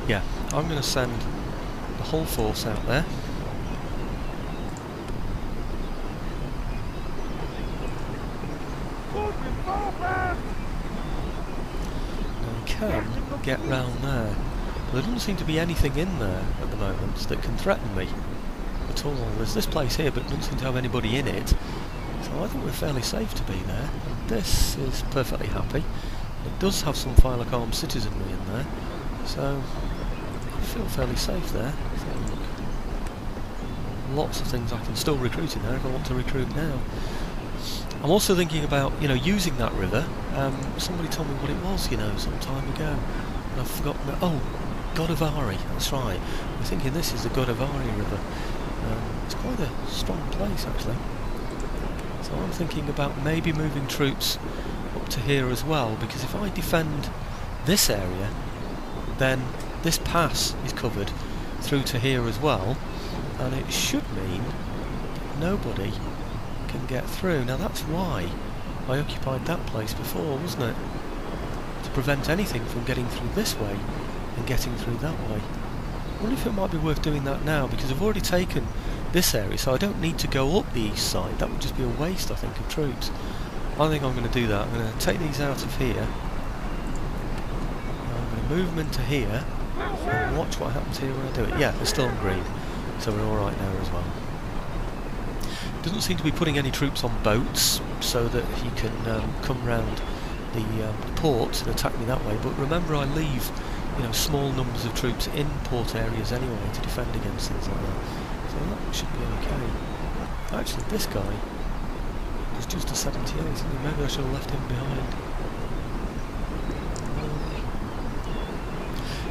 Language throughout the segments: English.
yeah, I'm going to send the whole force out there. Now we can get round there. But there doesn't seem to be anything in there at the moment that can threaten me at all. There's this place here, but it doesn't seem to have anybody in it. So I think we're fairly safe to be there. And this is perfectly happy. It does have some Thylacolm citizenry in there, so I feel fairly safe there. So lots of things I can still recruit in there if I want to recruit now. I'm also thinking about, using that river. Somebody told me what it was, some time ago, and I've forgotten. Oh, Godavari, that's right. We're thinking this is the Godavari River. It's quite a strong place, actually. So I'm thinking about maybe moving troops up to here as well, because if I defend this area, then this pass is covered through to here as well, and it should mean nobody can get through. Now that's why I occupied that place before, wasn't it? To prevent anything from getting through this way and getting through that way. I wonder if it might be worth doing that now, because I've already taken this area, so I don't need to go up the east side. That would just be a waste, I think, of troops. I think I'm going to do that. I'm going to take these out of here. I'm going to move them into here and watch what happens here when I do it. Yeah, they're still on green, so we're alright there as well. Doesn't seem to be putting any troops on boats so that he can come round the port and attack me that way. But remember, I leave small numbers of troops in port areas anyway to defend against things like that. So that should be okay. Actually, this guy is just a 78, isn't he? Maybe I should have left him behind.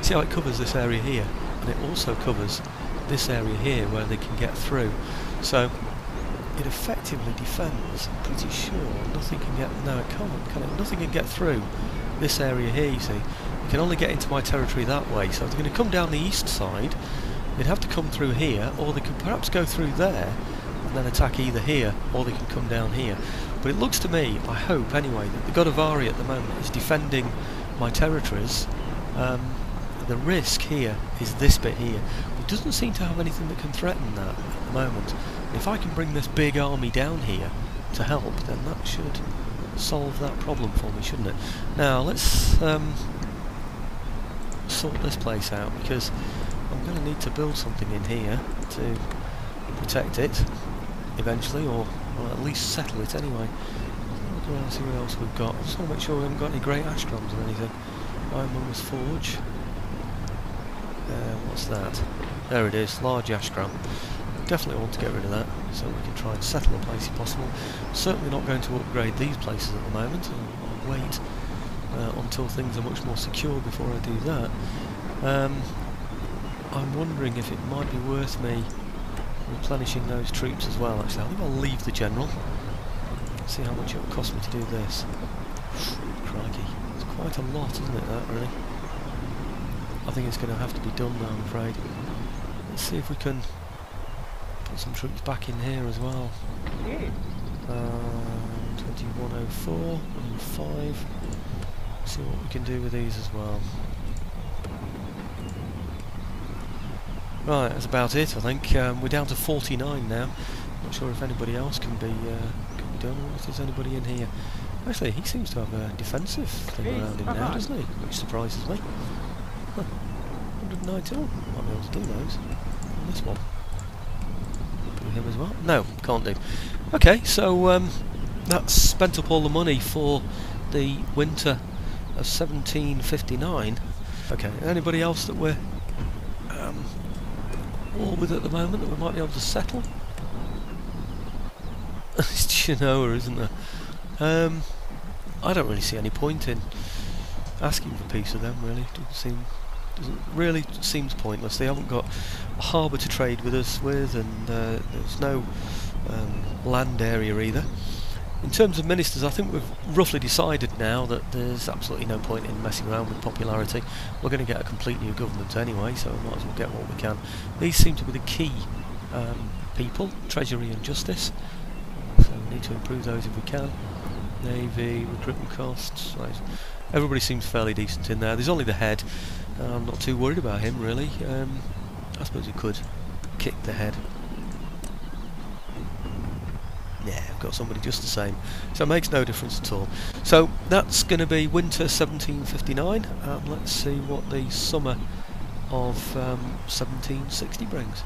See how it covers this area here, and it also covers this area here where they can get through. So it effectively defends. I'm pretty sure nothing can get. No, it can't. Can it? Nothing can get through this area here. You see, you can only get into my territory that way. So if they're going to come down the east side, they'd have to come through here, or they could perhaps go through there and then attack either here, or they can come down here. But it looks to me, I hope anyway, that the Godavari at the moment is defending my territories. The risk here is this bit here. It doesn't seem to have anything that can threaten that at the moment. And if I can bring this big army down here to help, then that should solve that problem for me, shouldn't it? Now let's sort this place out, because I'm going to need to build something in here to protect it eventually, or at least settle it anyway. Look around and see what else we've got. I just want to make sure we haven't got any great Ashgrams or anything. Ironmonger's Forge. What's that? There it is, large Ashgram. Definitely want to get rid of that, so we can try and settle a place if possible. Certainly not going to upgrade these places at the moment. I'll wait until things are much more secure before I do that. I'm wondering if it might be worth me replenishing those troops as well. Actually, I think I'll leave the general. See how much it will cost me to do this. Crikey, it's quite a lot, isn't it, that, really? I think it's going to have to be done now, I'm afraid. Let's see if we can put some troops back in here as well. 2104 and 5. See what we can do with these as well. Right, that's about it, I think. We're down to 49 now. Not sure if anybody else can be done, or if there's anybody in here. Actually, he seems to have a defensive thing around him now, doesn't he? Which surprises me. 191. Might be able to do those. And this one. Do him as well? No, can't do. Okay, so that's spent up all the money for the winter of 1759. Okay, anybody else that we're all with at the moment that we might be able to settle? It's Genoa, isn't there? I don't really see any point in asking for peace with them, really. Seems pointless. They haven't got a harbour to trade with us with, and there's no land area either. In terms of ministers, I think we've roughly decided now that there's absolutely no point in messing around with popularity. We're going to get a complete new government anyway, so we might as well get what we can. These seem to be the key people, Treasury and Justice, so we need to improve those if we can. Navy, recruitment costs, right. Everybody seems fairly decent in there. There's only the head, I'm not too worried about him really. I suppose he could kick the head. Yeah, I've got somebody just the same, so it makes no difference at all. So that's going to be winter 1759, and let's see what the summer of 1760 brings.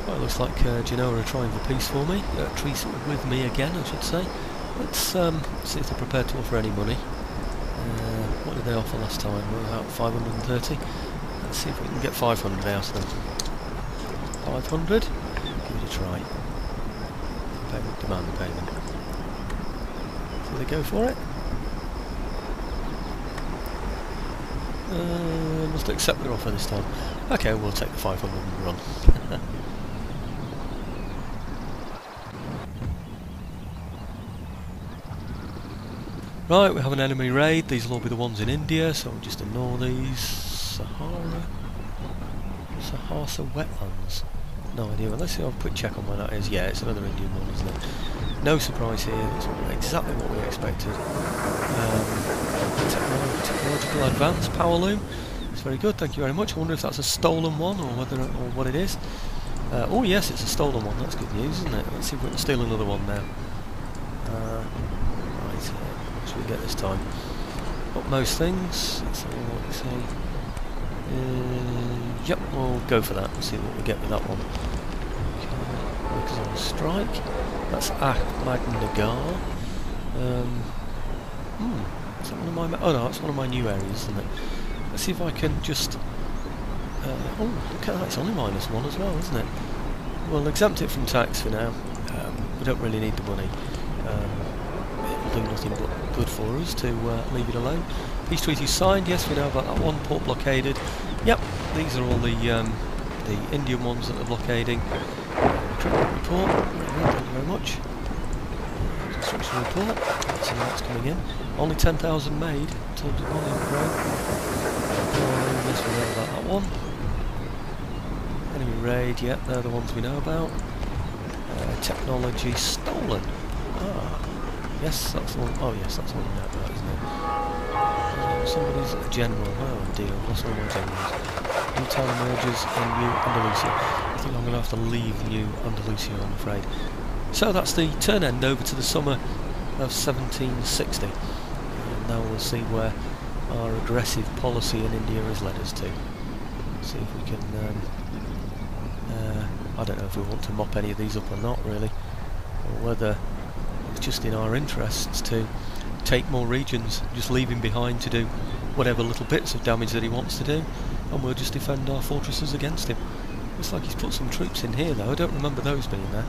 Well, it looks like Genoa are trying for peace for me, treaty with me again I should say. Let's see if they're prepared to offer any money. What did they offer last time? About 530. Let's see if we can get 500 out of them. 500? Give it a try. Payment, demand the payment. So they go for it. Must accept their offer this time. Okay, we'll take the 500 and run. Right, we have an enemy raid. These will all be the ones in India, so we'll just ignore these. Sahasa wetlands. No idea. Well, let's see. I'll have a quick check on where that is. Yeah, it's another Indian one, isn't it? No surprise here. It's exactly what we expected. Technological advance power loom. It's very good. Thank you very much. I wonder if that's a stolen one or what it is. Oh yes, it's a stolen one. That's good news, isn't it? Let's see if we can steal another one now. What should we get this time? Got most things. Let's see what we say. Yep, we'll go for that and see what we get with that one. Workers on strike. That's Ahmadnagar. Is that one of my? Oh no, it's one of my new areas, isn't it? Let's see if I can just. Oh, look at that! It's only -1 as well, isn't it? We'll exempt it from tax for now. We don't really need the money. Do nothing but good for us to leave it alone. Peace treaty signed. Yes, we know about that one. Port blockaded. Yep, these are all the Indian ones that are blockading. Recruitment report. Thank you very much. Construction report. Let's see what's coming in. Only 10,000 made in terms of money. Yes, we know about that one. Enemy raid. Yep, they're the ones we know about. Technology stolen. Yes, that's the one. Oh yes, that's the one we know about, isn't it? Somebody's a general. Oh dear, I've lost all my generals. New town emerges in New Andalusia. I think I'm going to have to leave New Andalusia, I'm afraid. So that's the turn end over to the summer of 1760. And now we'll see where our aggressive policy in India has led us to. See if we can. I don't know if we want to mop any of these up or not, really, or whether it's just in our interests to take more regions, just leave him behind to do whatever little bits of damage that he wants to do, and we'll just defend our fortresses against him. Looks like he's put some troops in here though. I don't remember those being there.